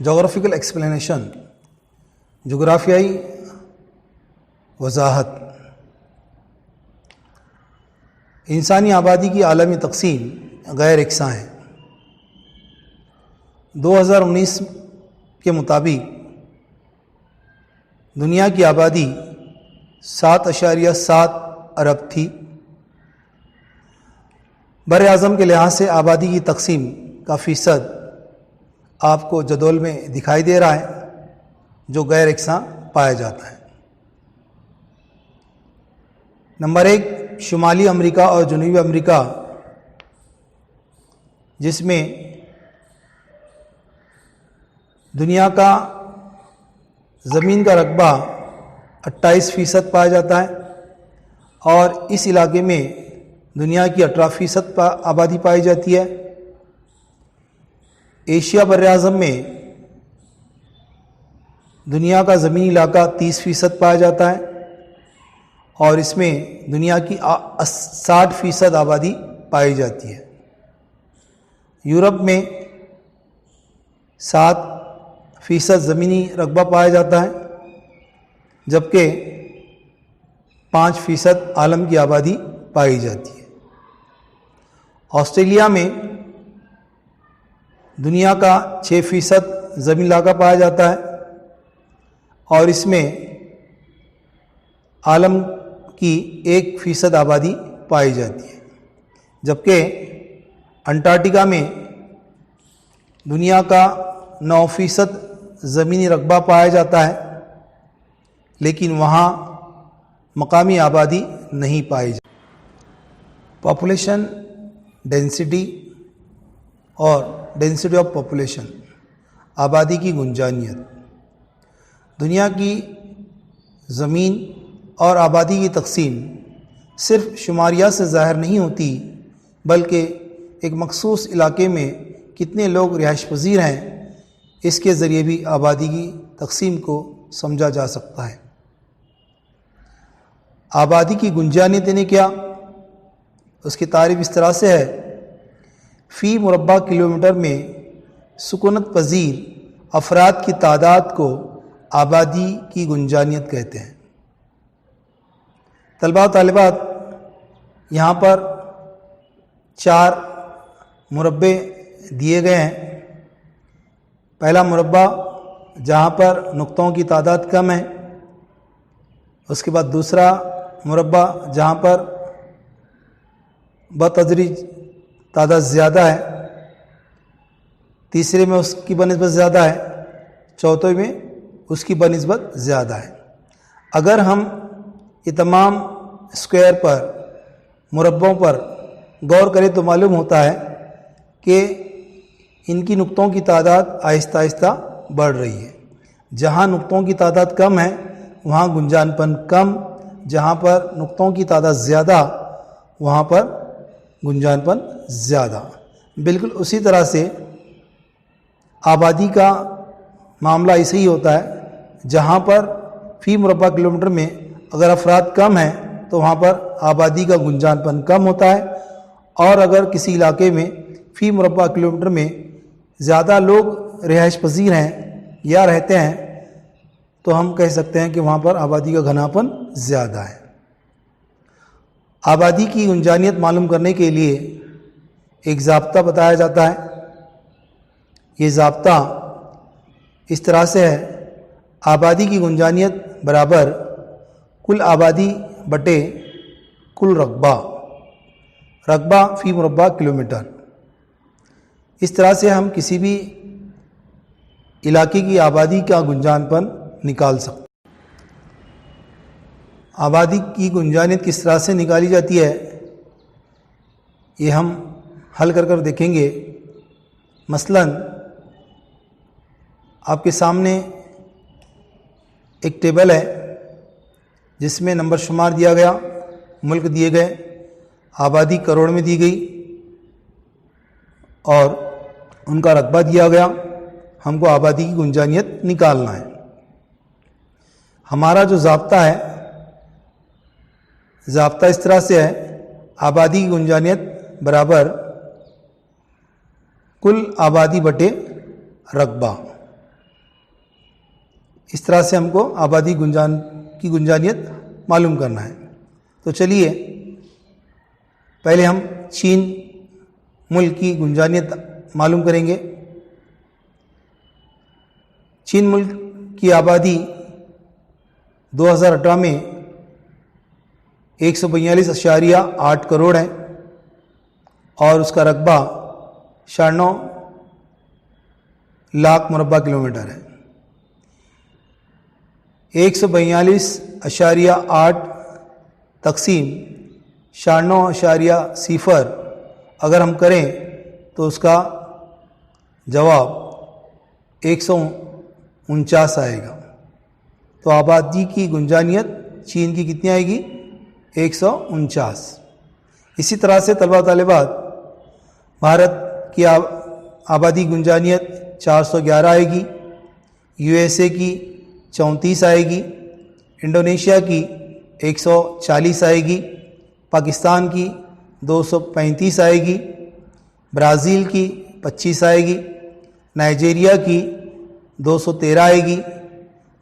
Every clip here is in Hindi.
जोग्राफिकल एक्सप्लेनेशन, जोग्राफियाई वजाहत। इंसानी आबादी की आलमी तकसीम गैर यकसां है। 2019 के मुताबिक दुनिया की आबादी 7.7 अरब थी। बर आज़म के लिहाज से आबादी की तकसीम का फ़ीसद आपको जदौल में दिखाई दे रहा है, जो गैर यकसां पाया जाता है। नंबर 1, शुमाली अमेरिका और जनूबी अमेरिका, जिसमें दुनिया का ज़मीन का रकबा 28% पाया जाता है और इस इलाके में दुनिया की 18% आबादी पाई जाती है। एशिया बर-ए-आज़म में दुनिया का ज़मीनी इलाका 30% पाया जाता है और इसमें दुनिया की 60% आबादी पाई जाती है। यूरोप में 7% ज़मीनी रकबा पाया जाता है, जबकि 5% आलम की आबादी पाई जाती है। ऑस्ट्रेलिया में दुनिया का 6% ज़मीनी इलाका पाया जाता है और इसमें आलम की 1% आबादी पाई जाती है, जबकि अंटार्कटिका में दुनिया का 9% ज़मीनी रकबा पाया जाता है, लेकिन वहाँ मकामी आबादी नहीं पाई जाती। पॉपुलेशन डेंसिटी और डेंसिटी ऑफ पॉपुलेशन, आबादी की गुंजानियत। दुनिया की ज़मीन और आबादी की तकसीम सिर्फ शुमारियात से ज़ाहिर नहीं होती, बल्कि एक मखसूस इलाके में कितने लोग रिहाइश पज़ीर हैं, इसके ज़रिए भी आबादी की तकसीम को समझा जा सकता है। आबादी की गुंजानियत यानी क्या? उसकी तारीफ़ इस तरह से है, फ़ी मुरब्बा किलोमीटर में सुकूनत पज़ीर अफराद की तादाद को आबादी की गुंजानियत कहते हैं। तलबा तालिबात, यहाँ पर 4 मुरब्बे दिए गए हैं। पहला मुरब्बा जहाँ पर नुक्तों की तादाद कम है, उसके बाद दूसरा मुरब्बा जहाँ पर बतदरीज तादाद ज़्यादा है, तीसरे में उसकी बनिस्बत ज़्यादा है, चौथे में उसकी बनिस्बत ज़्यादा है। अगर हम ये तमाम स्क्वायर पर, मुरब्बों पर गौर करें तो मालूम होता है कि इनकी नुक्तों की तादाद आहिस्ता आहिस्ता बढ़ रही है। जहाँ नुक्तों की तादाद कम है वहाँ गुंजानपन कम, जहाँ पर नुक्तों की तादाद ज़्यादा वहाँ पर गुंजानपन ज़्यादा। बिल्कुल उसी तरह से आबादी का मामला ऐसे ही होता है, जहाँ पर फ़ी मुरब्बा किलोमीटर में अगर अफराद कम हैं तो वहाँ पर आबादी का गुंजानपन कम होता है, और अगर किसी इलाके में फ़ी मुरब्बा किलोमीटर में ज़्यादा लोग रिहाइश पज़ीर हैं या रहते हैं तो हम कह सकते हैं कि वहाँ पर आबादी का घनापन ज़्यादा है। आबादी की गुंजानियत मालूम करने के लिए एक ज़ाब्ता बताया जाता है। ये ज़ाब्ता इस तरह से है, आबादी की गुंजानियत बराबर कुल आबादी बटे कुल रकबा, रकबा फ़ी मुरब्बा किलोमीटर। इस तरह से हम किसी भी इलाके की आबादी का गुंजानपन निकाल सकते हैं। आबादी की गुंजानियत किस तरह से निकाली जाती है, ये हम हल कर देखेंगे। मसलन आपके सामने एक टेबल है जिसमें नंबर शुमार दिया गया, मुल्क दिए गए, आबादी करोड़ में दी गई और उनका रकबा दिया गया। हमको आबादी की गुंजानियत निकालना है। हमारा जो ज़ाब्ता है, ज़ाब्ता इस तरह से है, आबादी की गुंजानियत बराबर कुल आबादी बटे रकबा। इस तरह से हमको आबादी की गुंजानियत मालूम करना है। तो चलिए पहले हम चीन मुल्क की गुंजानियत मालूम करेंगे। चीन मुल्क की आबादी 2018 में 142.8 करोड़ है और उसका रकबा 96 लाख मुरब्बा किलोमीटर है। 142.8 तकसीम 96.0 अगर हम करें तो उसका जवाब 149 आएगा। तो आबादी की गुंजानियत चीन की कितनी आएगी? 149। इसी तरह से तलबा तालिबात भारत की आबादी गुंजानियत 411 आएगी, यूएसए की 34 आएगी, इंडोनेशिया की 140 आएगी, पाकिस्तान की 235 आएगी, ब्राज़ील की 25 आएगी, नाइजीरिया की 213 आएगी,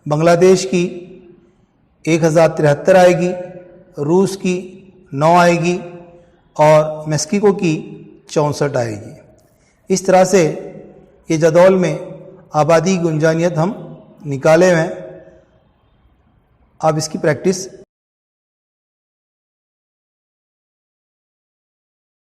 बांग्लादेश की 1073 आएगी, रूस की 9 आएगी और मेक्सिको की 64 आएगी। इस तरह से ये जदौल में आबादी गुंजानियत हम निकाले हुए हैं। आप इसकी प्रैक्टिस